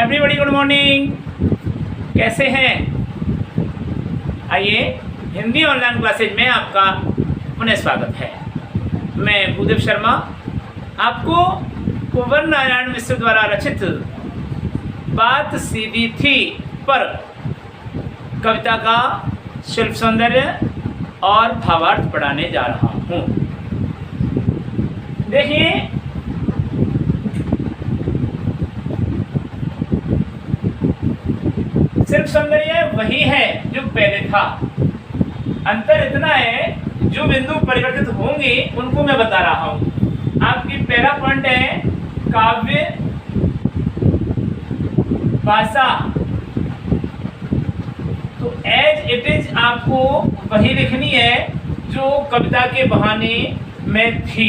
Everybody good morning. कैसे हैं? आइए, हिंदी ऑनलाइन क्लासेज में आपका पुनः स्वागत है। मैं भूदेव शर्मा आपको कुंवर नारायण मिश्र द्वारा रचित बात सीधी थी पर कविता का शिल्प सौंदर्य और भावार्थ पढ़ाने जा रहा हूँ। देखिए, शिल्प सौंदर्य वही है जो पहले था। अंतर इतना है, जो बिंदु परिवर्तित होंगे उनको मैं बता रहा हूँ। आपकी पहला पॉइंट है काव्य भाषा। तो एज इट इज आपको वही लिखनी है जो कविता के बहाने में थी।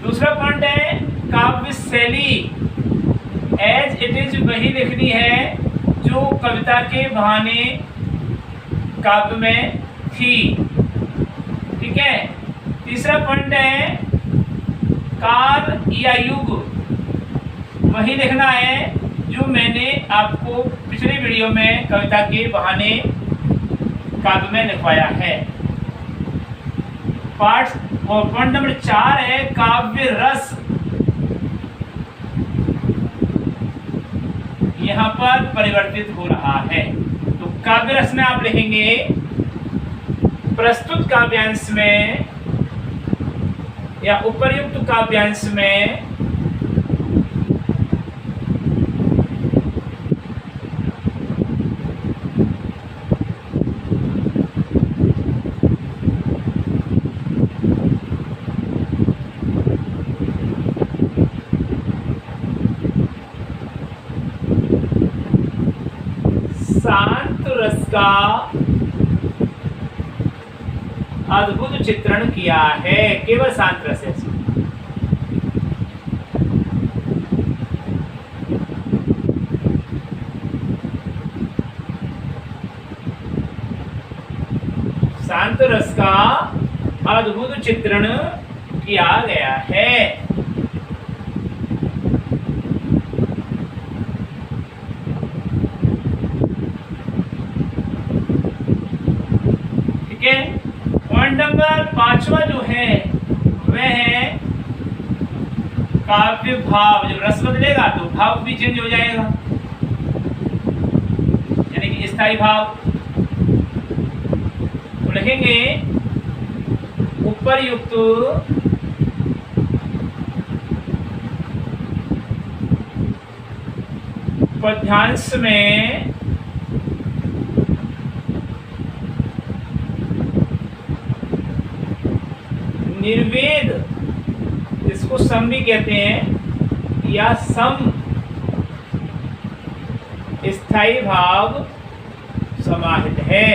दूसरा पॉइंट है काव्य शैली। एज इट इज वही लिखनी है जो कविता के बहाने काव्य में थी। ठीक है। तीसरा पॉइंट है काल या युग। वही लिखना है जो मैंने आपको पिछले वीडियो में कविता के बहाने काव्य में लिखवाया है। पॉइंट नंबर 4 है काव्य रस। यहाँ पर परिवर्तित हो रहा है। तो काव्य रस में आप लिखेंगे प्रस्तुत काव्यांश में या उपर्युक्त काव्यांश में शांत रस का अद्भुत चित्रण किया है। केवल शांत रस है। शांत रस का अद्भुत चित्रण किया गया है। पॉइंट नंबर 5वां जो है वह है काव्य भाव। जब रस बदलेगा तो भाव भी चेंज हो जाएगा, यानी कि स्थायी भाव। तो लिखेंगे उपर्युक्त पद्यांश में निर्वेद, इसको सम भी कहते हैं, या सम स्थायी भाव समाहित है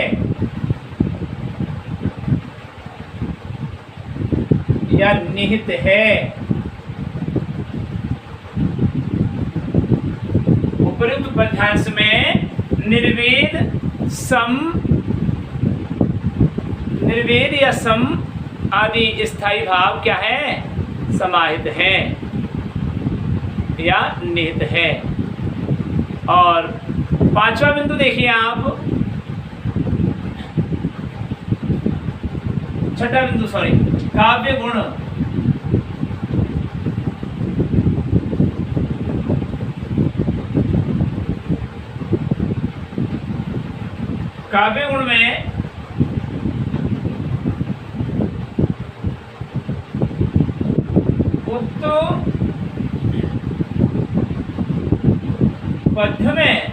या निहित है। उपयुक्त पद्यांश में निर्वेद या सम आदि स्थायी भाव क्या है? समाहित है या निहित है। और 5वां बिंदु देखिए आप, 6ठा बिंदु काव्य गुण। काव्य गुण में पद्य में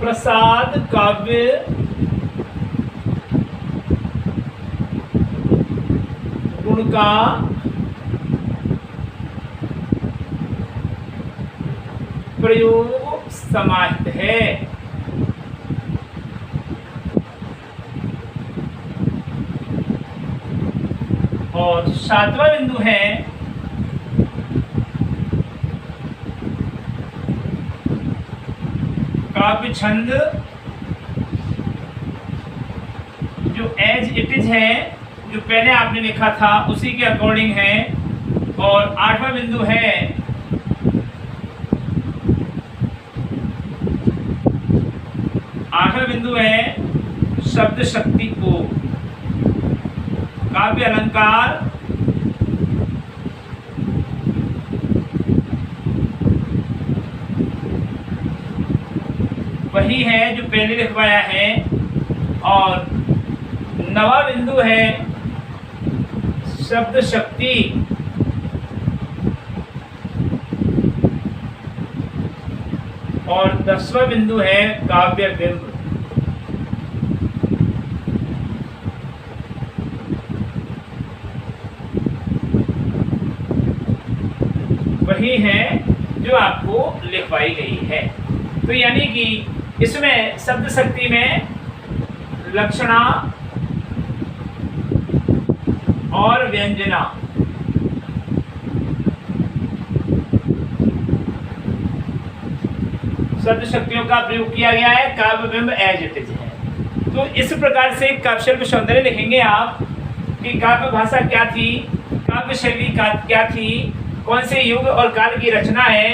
प्रसाद काव्य गुण का प्रयोग समाहित है। और 7वां बिंदु है काव्य छंद, जो एज इट इज है जो पहले आपने लिखा था उसी के अकॉर्डिंग है। और 8वां बिंदु है शब्द शक्ति को काव्य अलंकार वही है जो पहले लिखवाया है। और 9वां बिंदु है शब्द शक्ति और 10वां बिंदु है काव्य बिंब। वही है जो आपको लिखवाई गई है। तो यानी कि इसमें शब्द शक्ति में लक्षणा और व्यंजना शब्द शक्तियों का प्रयोग किया गया है। काव्य बिंब एज इट इज है। तो इस प्रकार से काव्य शिल्प सौंदर्य लिखेंगे आप कि काव्य भाषा क्या थी, काव्य शैली क्या थी, कौन से युग और काल की रचना है।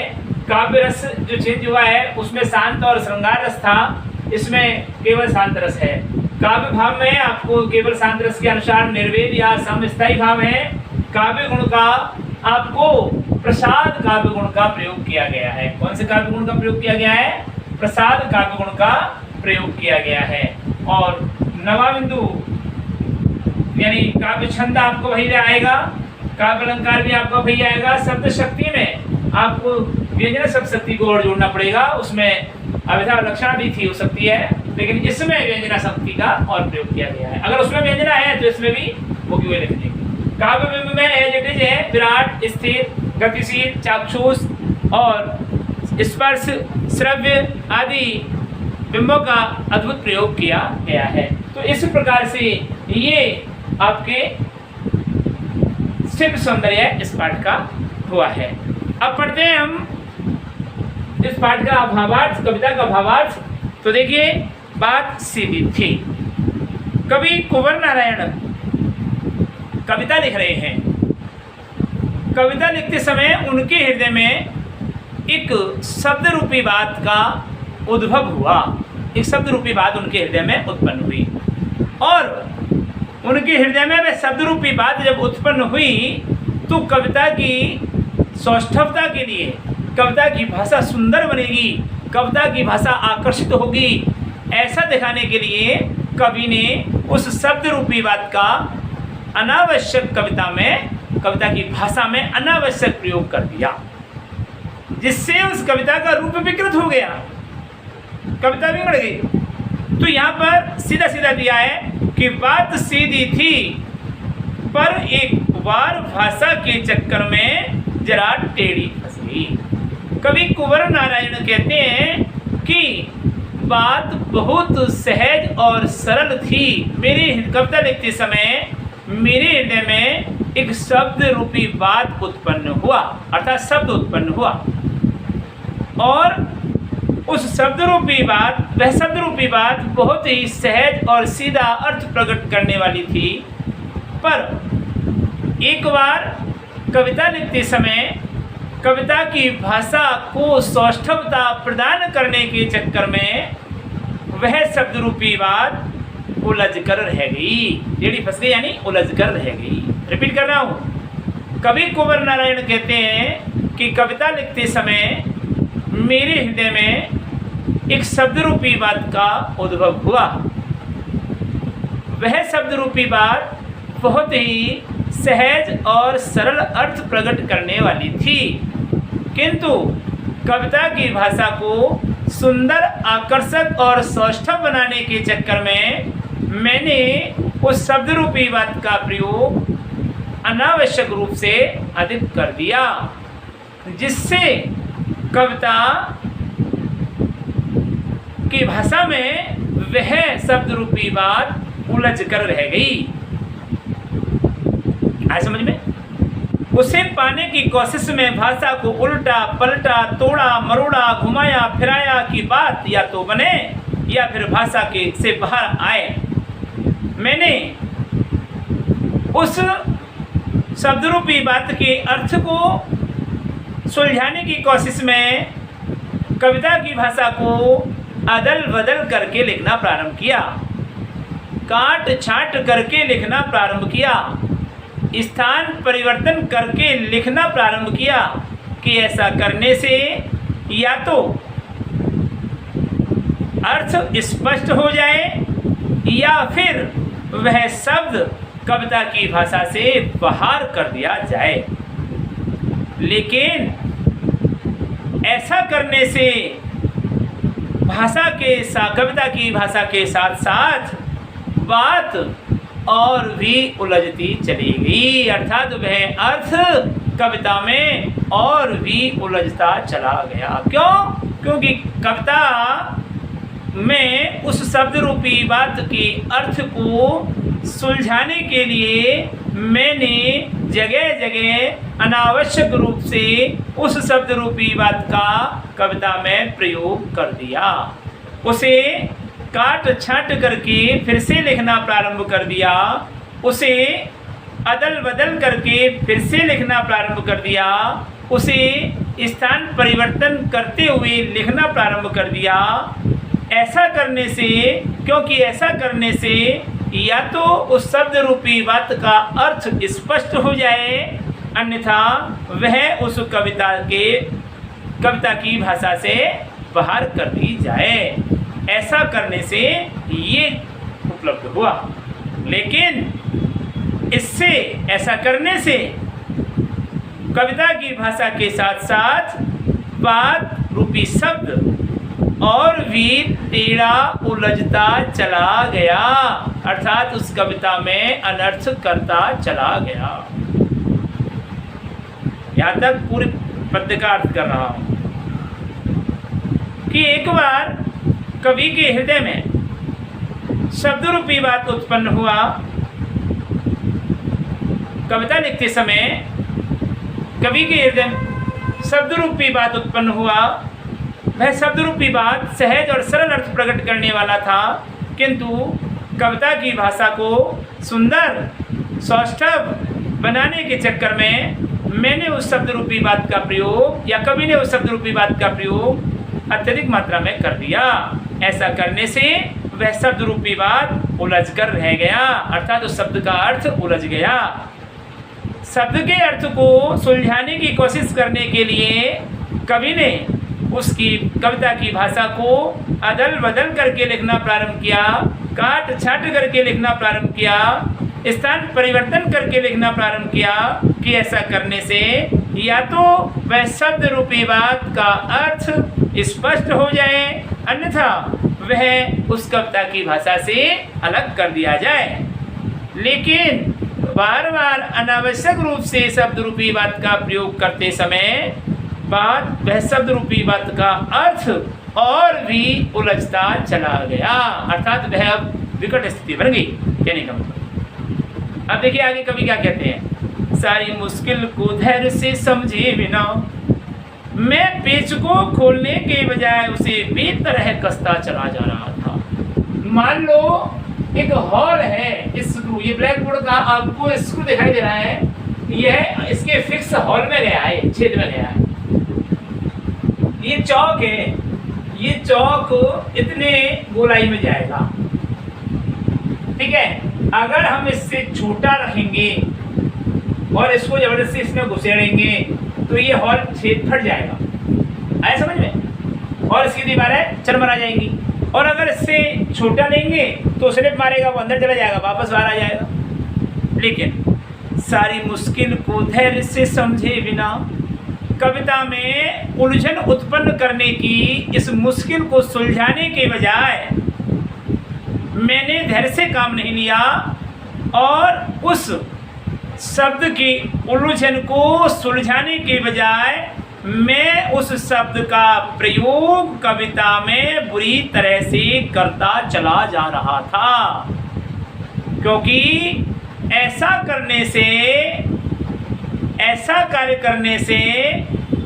काव्य रस जो चेंज हुआ है उसमें शांत और श्रृंगार रस था, इसमें केवल शांत रस है। काव्य भाव में आपको केवल शांत रस के अनुसार निर्वेद या समस्थायी भाव है। काव्य गुण का आपको प्रसाद काव्य गुण का प्रयोग किया गया है। कौन से काव्य गुण का प्रयोग किया गया है? प्रसाद काव्य गुण का प्रयोग किया गया है। और 9वां बिंदु यानी काव्य छंद आपको वही आएगा, काव्य अलंकार भी आपका वही आएगा। शब्द शक्ति में आपको व्यंजना शब्द शक्ति को और जोड़ना पड़ेगा, उसमें अभिधा लक्षण भी थी हो सकती है, लेकिन इसमें व्यंजना शक्ति का और प्रयोग किया गया है। अगर उसमें व्यंजना है तो इसमें भी वो क्यों लिख देंगे। काव्य बिंब में एज इट इज है विराट, स्थिर, गतिशील, चाक्षुष और स्पर्श, श्रव्य आदि बिंबों का अद्भुत प्रयोग किया गया है। तो इस प्रकार से ये आपके शिल्प सौंदर्य इस पाठ का हुआ है। अब पढ़ते हैं हम इस पाठ का भावार्थ, कविता का भावार्थ। तो देखिए बात सीधी थी। कवि कुंवर नारायण कविता लिख रहे हैं। कविता लिखते समय उनके हृदय में एक शब्द रूपी बात का उद्भव हुआ। एक शब्द रूपी बात उनके हृदय में उत्पन्न हुई और उनके हृदय में वह शब्द रूपी बात जब उत्पन्न हुई तो कविता की सौष्ठवता के लिए, कविता की भाषा सुंदर बनेगी, कविता की भाषा आकर्षित होगी, ऐसा दिखाने के लिए कवि ने उस शब्द रूपी बात का अनावश्यक कविता की भाषा में अनावश्यक प्रयोग कर दिया, जिससे उस कविता का रूप विकृत हो गया, कविता बिगड़ गई। तो यहाँ पर सीधा सीधा दिया है कि बात सीधी थी पर एक बार भाषा के चक्कर में जरा टेढ़ी फंस गई। कवि कुंवर नारायण कहते हैं कि बात बहुत सहज और सरल थी। मेरी कविता लिखते समय मेरे हृदय में एक शब्द रूपी बात उत्पन्न हुआ, अर्थात शब्द उत्पन्न हुआ और उस शब्द रूपी बात, वह शब्द रूपी बात बहुत ही सहज और सीधा अर्थ प्रकट करने वाली थी। पर एक बार कविता लिखते समय कविता की भाषा को सौष्ठवता प्रदान करने के चक्कर में वह शब्द रूपी बात उलझ कर रह गई, जेड़ी फंस गई यानी उलझ कर रह गई। रिपीट कर रहा हूँ, कवि कुंवर नारायण कहते हैं कि कविता लिखते समय मेरे हृदय में एक शब्द रूपी बात का उद्भव हुआ। वह शब्द रूपी बात बहुत ही सहज और सरल अर्थ प्रकट करने वाली थी, किंतु कविता की भाषा को सुंदर, आकर्षक और सौष्ठव बनाने के चक्कर में मैंने उस शब्द रूपी बात का प्रयोग अनावश्यक रूप से अधिक कर दिया, जिससे कविता की भाषा में वह शब्द रूपी बात उलझ कर रह गई। आए समझ में? उसे पाने की कोशिश में भाषा को उल्टा पलटा, तोड़ा मरोड़ा, घुमाया फिराया कि बात या तो बने या फिर भाषा के से बाहर आए। मैंने उस शब्द रूपी बात के अर्थ को सुलझाने की कोशिश में कविता की भाषा को अदल बदल करके लिखना प्रारंभ किया, काट छांट करके लिखना प्रारंभ किया, स्थान परिवर्तन करके लिखना प्रारंभ किया कि ऐसा करने से या तो अर्थ स्पष्ट हो जाए या फिर वह शब्द कविता की भाषा से बाहर कर दिया जाए। लेकिन ऐसा करने से कविता की भाषा के साथ साथ बात और भी उलझती चली गई, अर्थात वह अर्थ कविता में और भी उलझता चला गया। क्यों? क्योंकि कविता में उस शब्द रूपी बात के अर्थ को सुलझाने के लिए मैंने जगह जगह अनावश्यक रूप से उस शब्द रूपी बात का कविता में प्रयोग कर दिया, उसे काट छांट करके फिर से लिखना प्रारंभ कर दिया, उसे अदल बदल करके फिर से लिखना प्रारंभ कर दिया, उसे स्थान परिवर्तन करते हुए लिखना प्रारंभ कर दिया। ऐसा करने से, क्योंकि ऐसा करने से या तो उस शब्द रूपी बात का अर्थ स्पष्ट हो जाए, अन्यथा वह उस कविता की भाषा से बाहर कर दी जाए। ऐसा करने से ये उपलब्ध हुआ। लेकिन इससे, ऐसा करने से कविता की भाषा के साथ साथ बात रूपी शब्द और भी टेढ़ा उलझता चला गया, अर्थात उस कविता में अनर्थ करता चला गया। यहाँ तक पूरे पद्य का अर्थ कर रहा हूँ कि एक बार कवि के हृदय में शब्द रूपी बात उत्पन्न हुआ। कविता लिखते समय कवि के हृदय में शब्द रूपी बात उत्पन्न हुआ। वह शब्द रूपी बात सहज और सरल अर्थ प्रकट करने वाला था, किंतु कविता की भाषा को सुंदर सौष्ठव बनाने के चक्कर में मैंने उस शब्द रूपी बात का प्रयोग, या कवि ने उस शब्द रूपी बात का प्रयोग अत्यधिक मात्रा में कर दिया। ऐसा करने से वह शब्द रूपी बात उलझ कर रह गया, अर्थात उस शब्द का अर्थ उलझ गया। शब्द के अर्थ को सुलझाने की कोशिश करने के लिए कवि ने उसकी कविता की भाषा को अदल बदल करके लिखना प्रारंभ किया, काट छाट करके लिखना प्रारंभ किया, स्थान परिवर्तन करके लिखना प्रारंभ किया कि ऐसा करने से या तो वह शब्द रूपी बात का अर्थ स्पष्ट हो जाए, अन्यथा वह उस कविता की भाषा से अलग कर दिया जाए। लेकिन बार बार अनावश्यक रूप से शब्द रूपी बात का प्रयोग करते समय वह शब्द रूपी बात का अर्थ और भी उलझता चला गया, अर्थात वह अब विकट स्थिति बन गई। कहने का मतलब, अब देखिए आगे कवि क्या कहते हैं। सारी मुश्किल को धैर्य से समझे बिना मैं पेच को खोलने के बजाय उसे बेतरह कसता चला जा रहा था। मान लो एक हॉल है, स्क्रू, ये ब्लैक बोर्ड का आपको स्क्रू दिखाई दे रहा है, यह इसके फिक्स हॉल में गया है, छेद में गया है। ये चौक है, ये चौक इतने गोलाई में जाएगा, ठीक है। अगर हम इससे छोटा रखेंगे और इसको जबरदस्ती इसमें घुसेड़ेंगे तो ये हॉल छेद फट जाएगा, आया समझ में, और इसकी दीवारें चरमरा जाएंगी। और अगर इससे छोटा लेंगे तो स्लिप मारेगा, वो अंदर चला जाएगा, वापस बाहर आ जाएगा। लेकिन सारी मुश्किल को धैर्य से समझे बिना कविता में उलझन उत्पन्न करने की इस मुश्किल को सुलझाने के बजाय मैंने धैर्य से काम नहीं लिया और उस शब्द की उलझन को सुलझाने के बजाय मैं उस शब्द का प्रयोग कविता में बुरी तरह से करता चला जा रहा था, क्योंकि ऐसा कार्य करने से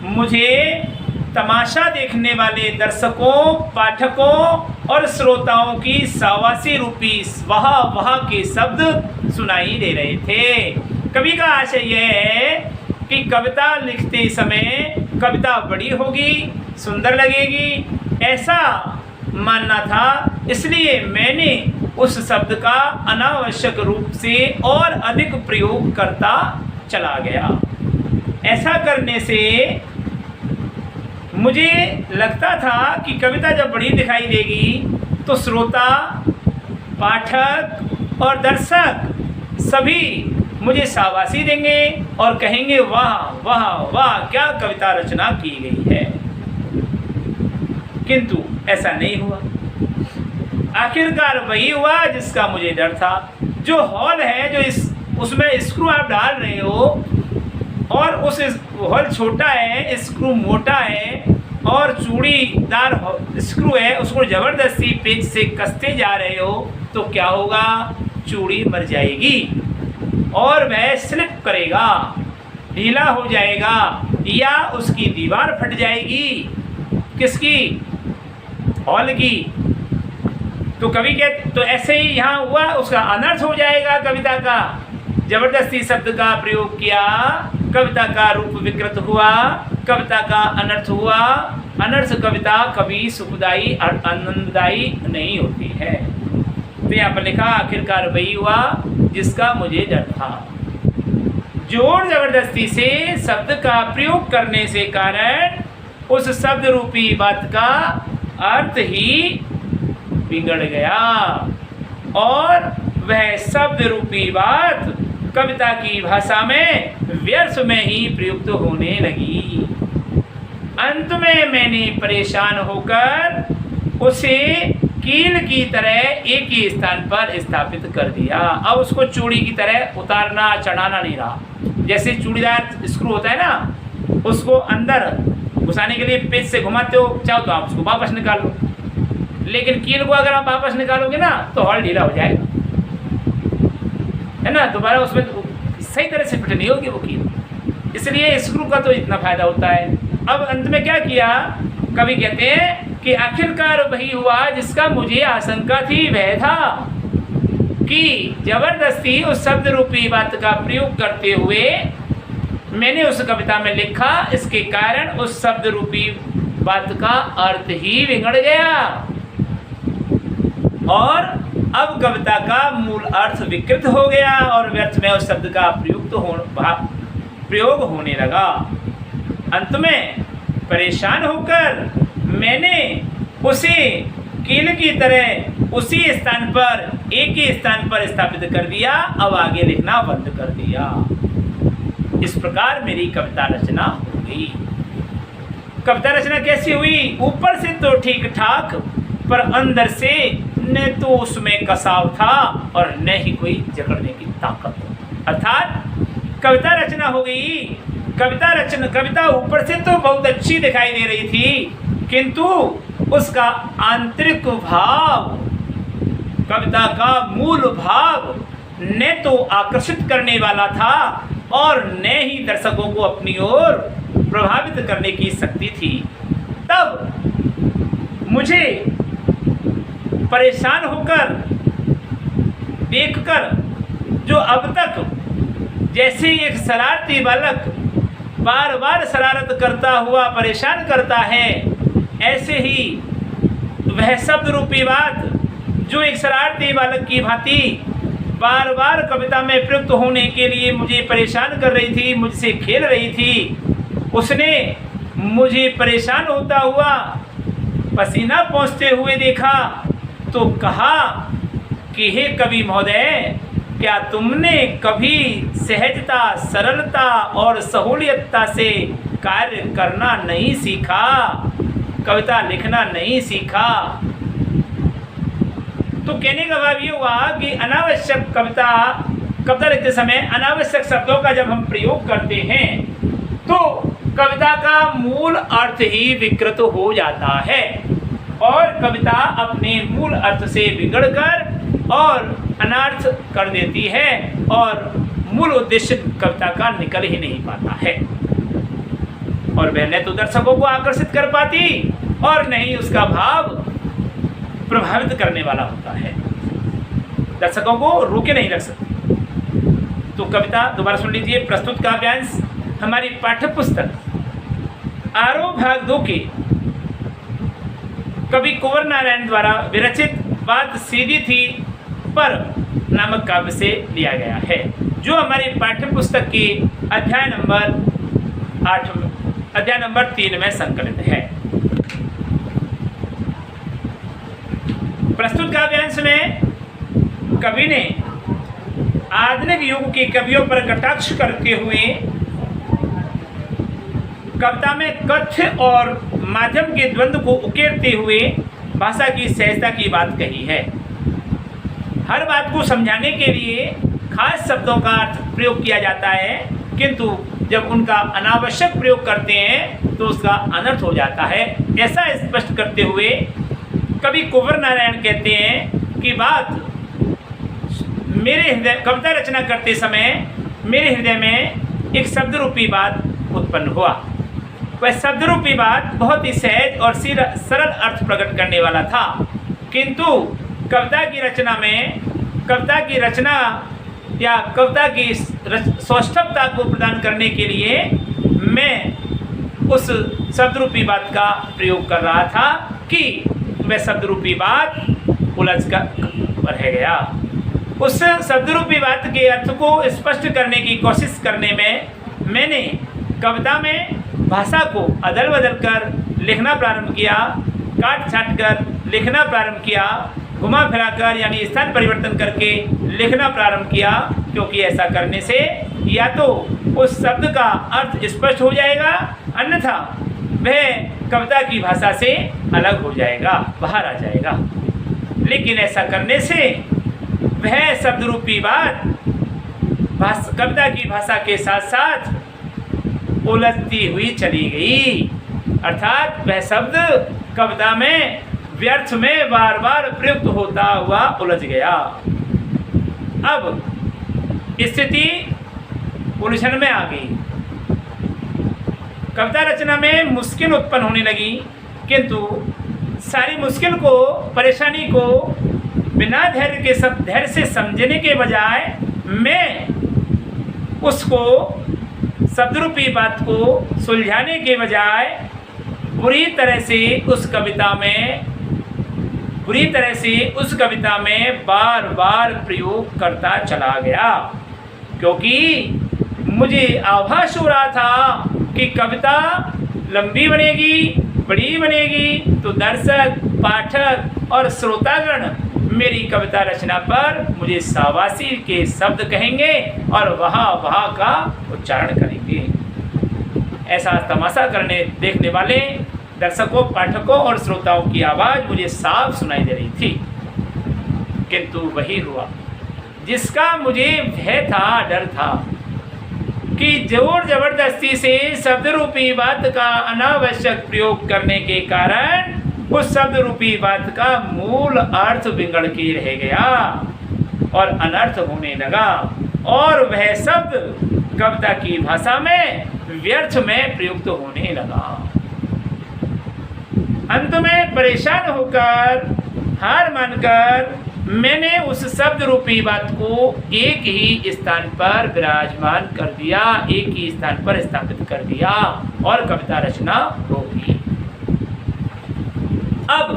मुझे तमाशा देखने वाले दर्शकों, पाठकों और श्रोताओं की शाबाशी रूपी वाह वाह के शब्द सुनाई दे रहे थे। कवि का आशय यह है कि कविता लिखते समय कविता बड़ी होगी, सुंदर लगेगी, ऐसा मानना था। इसलिए मैंने उस शब्द का अनावश्यक रूप से और अधिक प्रयोग करता चला गया। ऐसा करने से मुझे लगता था कि कविता जब बड़ी दिखाई देगी तो श्रोता, पाठक और दर्शक सभी मुझे शाबाशी देंगे और कहेंगे वाह वाह वाह क्या कविता रचना की गई है। किंतु ऐसा नहीं हुआ। आखिरकार वही हुआ जिसका मुझे डर था। जो हॉल है, जो उसमें स्क्रू आप डाल रहे हो और उस हॉल छोटा है, स्क्रू मोटा है और चूड़ीदार स्क्रू है, उसको ज़बरदस्ती पेच से कसते जा रहे हो तो क्या होगा? चूड़ी मर जाएगी और वह स्लिप करेगा, ढीला हो जाएगा या उसकी दीवार फट जाएगी। किसकी? हॉल की। तो कवि के तो ऐसे ही यहाँ हुआ, उसका अनर्थ हो जाएगा कविता का। जबरदस्ती शब्द का प्रयोग किया, कविता का रूप विकृत हुआ, कविता का अनर्थ हुआ। अनर्थ कविता कभी सुखदायी और आनंददायी नहीं होती है। तो यहाँ पर लिखा आखिरकार वही हुआ जिसका मुझे डर था। जोर जबरदस्ती से शब्द का प्रयोग करने से कारण उस शब्द रूपी बात का अर्थ ही बिगड़ गया और वह शब्द रूपी बात कविता की भाषा में व्यर्थ में ही प्रयुक्त होने लगी। अंत में मैंने परेशान होकर उसे कील की तरह एक ही स्थान पर स्थापित कर दिया। अब उसको चूड़ी की तरह उतारना चढ़ाना नहीं रहा। जैसे चूड़ीदार स्क्रू होता है ना, उसको अंदर घुसाने के लिए पेच से घुमाते हो, चाहो तो आप उसको वापस निकाल लो, लेकिन कील को अगर आप वापस निकालोगे ना तो हॉल ढीला हो जाएगा, है ना। दोबारा उसमें सही तरह से फिट नहीं होगी वो कील। इसलिए स्क्रू का तो इतना फायदा होता है। अब अंत में क्या किया? कवि कहते हैं कि आखिरकार वही हुआ जिसका मुझे आशंका थी। वह था कि जबरदस्ती उस शब्द रूपी बात का प्रयोग करते हुए मैंने उस कविता में लिखा, इसके कारण उस शब्द रूपी बात का अर्थ ही बिगड़ गया और अब कविता का मूल अर्थ विकृत हो गया और व्यर्थ में उस शब्द का प्रयोग होने लगा। अंत में परेशान होकर मैंने उसे कील की तरह उसी स्थान पर, एक ही स्थान पर स्थापित कर दिया। अब आगे लिखना बंद कर दिया। इस प्रकार मेरी कविता रचना हो गई। कविता रचना कैसी हुई? ऊपर से तो ठीक ठाक, पर अंदर से न तो उसमें कसाव था और न ही कोई जकड़ने की ताकत। अर्थात कविता रचना हो गई। कविता ऊपर से तो बहुत अच्छी दिखाई दे रही थी, किंतु उसका आंतरिक भाव, कविता का मूल भाव न तो आकर्षित करने वाला था और न ही दर्शकों को अपनी ओर प्रभावित करने की शक्ति थी। तब मुझे परेशान होकर देखकर, जो अब तक जैसे एक शरारती बालक बार बार शरारत करता हुआ परेशान करता है, ऐसे ही वह शब्द रूपी बात जो एक शरारती बालक की भांति बार बार कविता में प्रयुक्त होने के लिए मुझे परेशान कर रही थी, मुझसे खेल रही थी, उसने मुझे परेशान होता हुआ पसीना पोंछते हुए देखा तो कहा कि हे कवि महोदय, क्या तुमने कभी सहजता, सरलता और सहूलियतता से कार्य करना नहीं सीखा, कविता लिखना नहीं सीखा? तो कहने का भाव ये हुआ कि अनावश्यक कविता लिखते समय अनावश्यक शब्दों का जब हम प्रयोग करते हैं तो कविता का मूल अर्थ ही विकृत हो जाता है और कविता अपने मूल अर्थ से बिगड़कर और अनर्थ कर देती है और मूल उद्देश्य कविता का निकल ही नहीं पाता है और वह न तो दर्शकों को आकर्षित कर पाती और न ही उसका भाव प्रभावित करने वाला होता है, दर्शकों को रोके नहीं रख सकते। तो कविता दोबारा सुन लीजिए। प्रस्तुत काव्यांश हमारी पाठ्य पुस्तक आरोह भाग 2 के कवि कुंवर नारायण द्वारा विरचित बात सीधी थी पर नामक काव्य से लिया गया है, जो हमारी पाठ्य पुस्तक की अध्याय नंबर 3 में संकलित है। प्रस्तुत काव्यांश में कवि ने आधुनिक युग के कवियों पर कटाक्ष करते हुए कविता में कथ्य और माध्यम के द्वंद्व को उकेरते हुए भाषा की सहजता की बात कही है। हर बात को समझाने के लिए खास शब्दों का अर्थ प्रयोग किया जाता है, किंतु जब उनका अनावश्यक प्रयोग करते हैं तो उसका अनर्थ हो जाता है। ऐसा स्पष्ट करते हुए कवि कुंवर नारायण कहते हैं कि बात मेरे हृदय, कविता रचना करते समय मेरे हृदय में एक शब्द रूपी बात उत्पन्न हुआ। वह शब्द रूपी बात बहुत ही सहज और सरल अर्थ प्रकट करने वाला था, किंतु कविता की रचना या कविता की सौष्ठवता को प्रदान करने के लिए मैं उस शब्द रूपी बात का प्रयोग कर रहा था कि वह शब्द रूपी बात उलझ कर रह गया। उस शब्द रूपी बात के अर्थ को स्पष्ट करने की कोशिश करने में मैंने कविता में भाषा को अदल बदल कर लिखना प्रारंभ किया, काट छाट कर लिखना प्रारंभ किया, घुमा फिरा कर यानी स्थान परिवर्तन करके लिखना प्रारंभ किया, क्योंकि ऐसा करने से या तो उस शब्द का अर्थ स्पष्ट हो जाएगा, अन्यथा वह कविता की भाषा से अलग हो जाएगा, बाहर आ जाएगा। लेकिन ऐसा करने से वह शब्द रूपी बात कविता की भाषा के साथ साथ उलझती हुई चली गई, अर्थात वह शब्द कविता में व्यर्थ में बार बार प्रयुक्त होता हुआ उलझ गया। अब स्थिति उलझन में आ गई, कविता रचना में मुश्किल उत्पन्न होने लगी, किंतु सारी मुश्किल को, परेशानी को बिना धैर्य से समझने के बजाय मैं उसको शब्द रूपी बात को सुलझाने के बजाय बुरी तरह से उस कविता में बार बार प्रयोग करता चला गया, क्योंकि मुझे आभास हो रहा था कि कविता लंबी बनेगी, बड़ी बनेगी तो दर्शक, पाठक और श्रोतागण मेरी कविता रचना पर मुझे शाबाशी के शब्द कहेंगे और वहाँ का उच्चारण करेंगे। ऐसा तमाशा देखने वाले दर्शकों, पाठकों और श्रोताओं की आवाज़ मुझे साफ सुनाई दे रही थी, किंतु वही हुआ जिसका मुझे भय था, डर था कि जोर जबरदस्ती से शब्द रूपी बात का अनावश्यक प्रयोग करने के कारण उस शब्द रूपी बात का मूल अर्थ बिगड़ के रह गया और अनर्थ होने लगा, और वह शब्द कविता की भाषा में व्यर्थ में प्रयुक्त होने लगा। अंत में परेशान होकर, हार मानकर मैंने उस शब्द रूपी बात को एक ही स्थान पर विराजमान कर दिया, एक ही स्थान पर स्थापित कर दिया और कविता रचना होगी। अब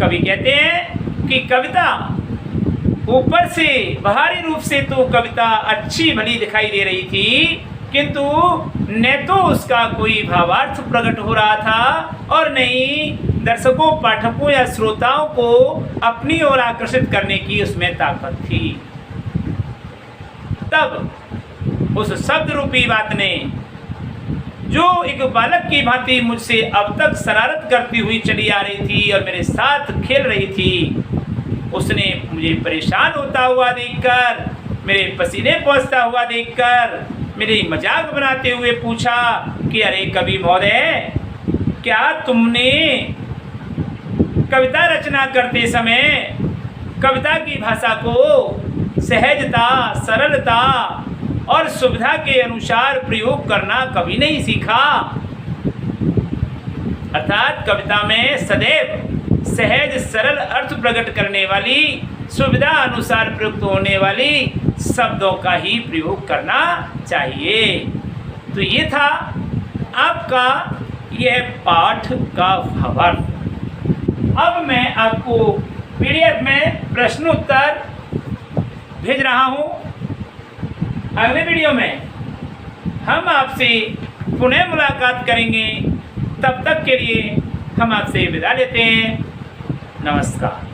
कवि कहते हैं कि कविता ऊपर से, बाहरी रूप से तो कविता अच्छी भली दिखाई दे रही थी, किंतु न तो उसका कोई भावार्थ प्रकट हो रहा था और न ही दर्शकों, पाठकों या श्रोताओं को अपनी ओर आकर्षित करने की उसमें ताकत थी। तब उस शब्द रूपी बात ने, जो एक बालक की भांति मुझसे अब तक शरारत करती हुई चली आ रही थी और मेरे साथ खेल रही थी, उसने मुझे परेशान होता हुआ देखकर, मेरे पसीने पहुँचता हुआ देखकर, मेरी मजाक बनाते हुए पूछा कि अरे कवि महोदय, क्या तुमने कविता रचना करते समय कविता की भाषा को सहजता, सरलता और सुविधा के अनुसार प्रयोग करना कभी नहीं सीखा? अर्थात कविता में सदैव सहज सरल अर्थ प्रकट करने वाली, सुविधा अनुसार प्रयुक्त होने वाली शब्दों का ही प्रयोग करना चाहिए। तो ये था आपका यह पाठ का भावार्थ। अब मैं आपको PDF में प्रश्न उत्तर भेज रहा हूँ। अगले वीडियो में हम आपसे पुनः मुलाकात करेंगे। तब तक के लिए हम आपसे विदा लेते हैं। नमस्कार।